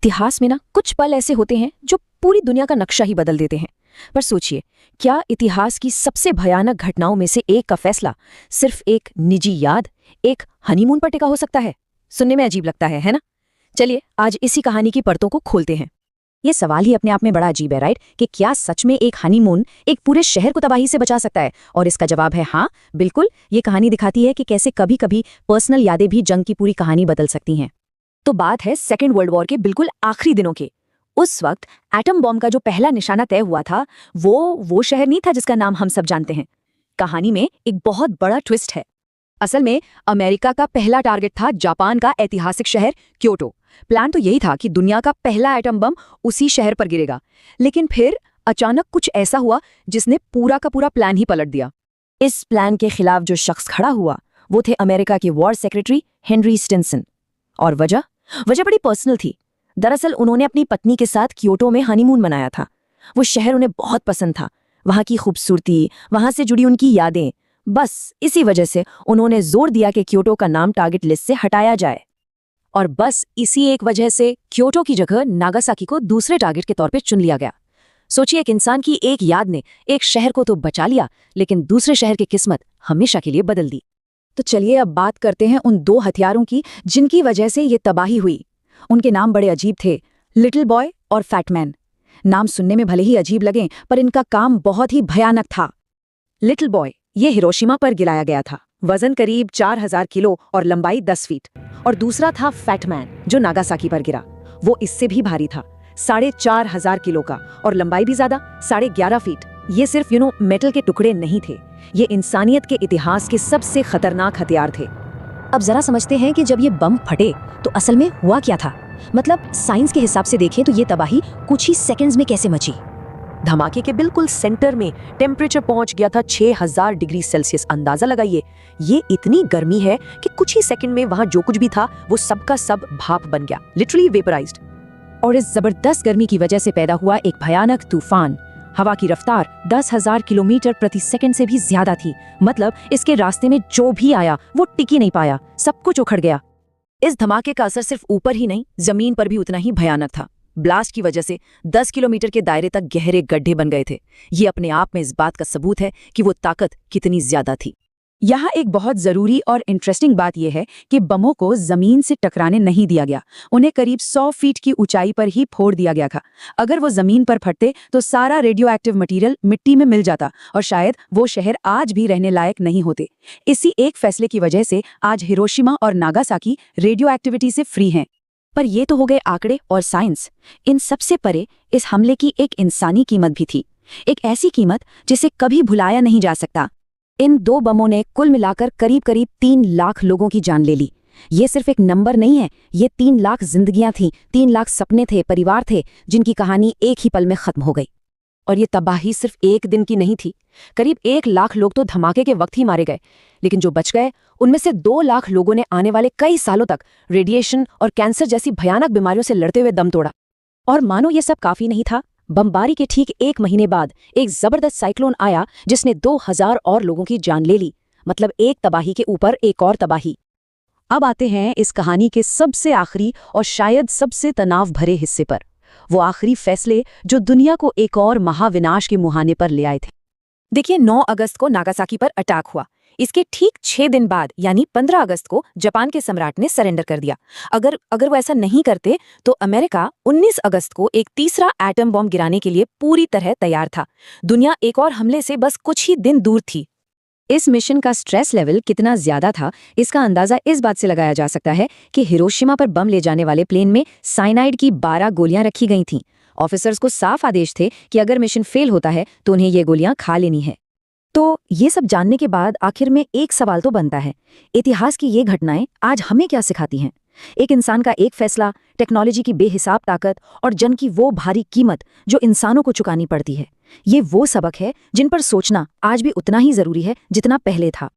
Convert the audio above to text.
इतिहास में ना कुछ पल ऐसे होते हैं जो पूरी दुनिया का नक्शा ही बदल देते हैं। पर सोचिए, क्या इतिहास की सबसे भयानक घटनाओं में से एक का फैसला सिर्फ एक निजी याद, एक हनीमून पर टिका हो सकता है? सुनने में अजीब लगता है ना? चलिए आज इसी कहानी की परतों को खोलते हैं। ये सवाल ही अपने आप में बड़ा अजीब है, राइट? कि क्या सच में एक हनीमून एक पूरे शहर को तबाही से बचा सकता है? और इसका जवाब है हाँ, बिल्कुल। ये कहानी दिखाती है कि कैसे कभी कभी पर्सनल यादें भी जंग की पूरी कहानी बदल सकती हैं। तो बात है सेकेंड वर्ल्ड वॉर के बिल्कुल आखिरी दिनों की। उस वक्त एटम बॉम्ब का जो पहला निशाना तय हुआ था, वो शहर नहीं था जिसका नाम हम सब जानते हैं। कहानी में एक बहुत बड़ा ट्विस्ट है। असल में अमेरिका का पहला टारगेट था जापान का ऐतिहासिक शहर क्योटो। प्लान तो यही था कि दुनिया का पहला एटम बम उसी शहर पर गिरेगा। लेकिन फिर अचानक कुछ ऐसा हुआ जिसने पूरा का पूरा प्लान ही पलट दिया। इस प्लान के खिलाफ जो शख्स खड़ा हुआ वो थे अमेरिका के वॉर सेक्रेटरी हेनरी स्टिनसन। और वजह बड़ी पर्सनल थी। दरअसल उन्होंने अपनी पत्नी के साथ क्योटो में हनीमून मनाया था। वो शहर उन्हें बहुत पसंद था, वहां की खूबसूरती, वहां से जुड़ी उनकी यादें। बस इसी वजह से उन्होंने जोर दिया कि क्योटो का नाम टारगेट लिस्ट से हटाया जाए। और बस इसी एक वजह से क्योटो की जगह नागासाकी को दूसरे टारगेट के तौर पर चुन लिया गया। सोचिए, एक इंसान की एक याद ने एक शहर को तो बचा लिया, लेकिन दूसरे शहर की किस्मत हमेशा के लिए बदल दी। तो चलिए अब बात करते हैं उन दो हथियारों की जिनकी वजह से ये तबाही हुई। उनके नाम बड़े अजीब थे, लिटिल बॉय और फैटमैन। नाम सुनने में भले ही अजीब लगें, पर इनका काम बहुत ही भयानक था। लिटिल बॉय ये हिरोशिमा पर गिराया गया था, वजन करीब 4000 किलो और लंबाई 10 फीट। और दूसरा था फैटमैन जो नागासाकी पर गिरा। वो इससे भी भारी था, 4500 किलो का और लंबाई भी ज्यादा, 11.5 फीट। ये सिर्फ मेटल के टुकड़े नहीं थे, ये इंसानियत के इतिहास के सबसे खतरनाक हथियार थे। अब जरा समझते हैं कि जब ये बम फटे तो असल में हुआ क्या था। मतलब साइंस के हिसाब से देखें तो ये तबाही कुछ ही सेकंड्स में कैसे मची। धमाके के बिल्कुल सेंटर में टेम्परेचर पहुंच गया था 6000 डिग्री सेल्सियस। अंदाजा लगाइए, ये इतनी गर्मी है कि कुछ ही सेकंड में वहां जो कुछ भी था वो सबका सब भाप बन गया, लिटरली वेपराइज्ड। और इस जबरदस्त गर्मी की वजह से पैदा हुआ एक भयानक तूफान। हवा की रफ्तार 10,000 किलोमीटर प्रति सेकंड से भी ज्यादा थी। मतलब इसके रास्ते में जो भी आया वो टिक ही नहीं पाया, सब कुछ उखड़ गया। इस धमाके का असर सिर्फ ऊपर ही नहीं, जमीन पर भी उतना ही भयानक था। ब्लास्ट की वजह से 10 किलोमीटर के दायरे तक गहरे गड्ढे बन गए थे। ये अपने आप में इस बात का सबूत है कि वो ताकत कितनी ज्यादा थी। यहाँ एक बहुत जरूरी और इंटरेस्टिंग बात यह है कि बमों को जमीन से टकराने नहीं दिया गया। उन्हें करीब 100 फीट की ऊंचाई पर ही फोड़ दिया गया था। अगर वो जमीन पर फटते तो सारा रेडियो एक्टिव मटीरियल मिट्टी में मिल जाता और शायद वो शहर आज भी रहने लायक नहीं होते। इसी एक फैसले की वजह से आज हिरोशिमा और नागासाकी रेडियो एक्टिविटी से फ्री हैं। पर ये तो हो गए आंकड़े और साइंस। इन सबसे परे इस हमले की एक इंसानी कीमत भी थी, एक ऐसी कीमत जिसे कभी भुलाया नहीं जा सकता। इन दो बमों ने कुल मिलाकर करीब 3 लाख लोगों की जान ले ली। ये सिर्फ एक नंबर नहीं है, ये 3 लाख जिंदगियां थीं, 3 लाख सपने थे, परिवार थे जिनकी कहानी एक ही पल में खत्म हो गई। और ये तबाही सिर्फ एक दिन की नहीं थी। करीब 1 लाख लोग तो धमाके के वक्त ही मारे गए, लेकिन जो बच गए उनमें से 2 लाख लोगों ने आने वाले कई सालों तक रेडिएशन और कैंसर जैसी भयानक बीमारियों से लड़ते हुए दम तोड़ा। और मानो ये सब काफी नहीं था, बमबारी के ठीक 1 महीने बाद एक जबरदस्त साइक्लोन आया जिसने 2000 और लोगों की जान ले ली। मतलब एक तबाही के ऊपर एक और तबाही। अब आते हैं इस कहानी के सबसे आखिरी और शायद सबसे तनाव भरे हिस्से पर। वो आखिरी फैसले जो दुनिया को एक और महाविनाश के मुहाने पर ले आए थे। देखिए, 9 अगस्त को नागासाकी पर अटैक हुआ। इसके ठीक 6 दिन बाद यानी 15 अगस्त को जापान के सम्राट ने सरेंडर कर दिया। अगर वो ऐसा नहीं करते तो अमेरिका 19 अगस्त को एक तीसरा एटम बॉम्ब गिराने के लिए पूरी तरह तैयार था। दुनिया एक और हमले से बस कुछ ही दिन दूर थी। इस मिशन का स्ट्रेस लेवल कितना ज्यादा था, इसका अंदाजा इस बात से लगाया जा सकता है कि हिरोशिमा पर बम ले जाने वाले प्लेन में साइनाइड की 12 गोलियां रखी गई थीं। ऑफिसर्स को साफ आदेश थे कि अगर मिशन फेल होता है तो उन्हें ये गोलियां खा लेनी है। तो ये सब जानने के बाद आखिर में एक सवाल तो बनता है, इतिहास की ये घटनाएं आज हमें क्या सिखाती हैं? एक इंसान का एक फैसला, टेक्नोलॉजी की बेहिसाब ताकत और जन की वो भारी कीमत जो इंसानों को चुकानी पड़ती है। ये वो सबक है जिन पर सोचना आज भी उतना ही जरूरी है जितना पहले था।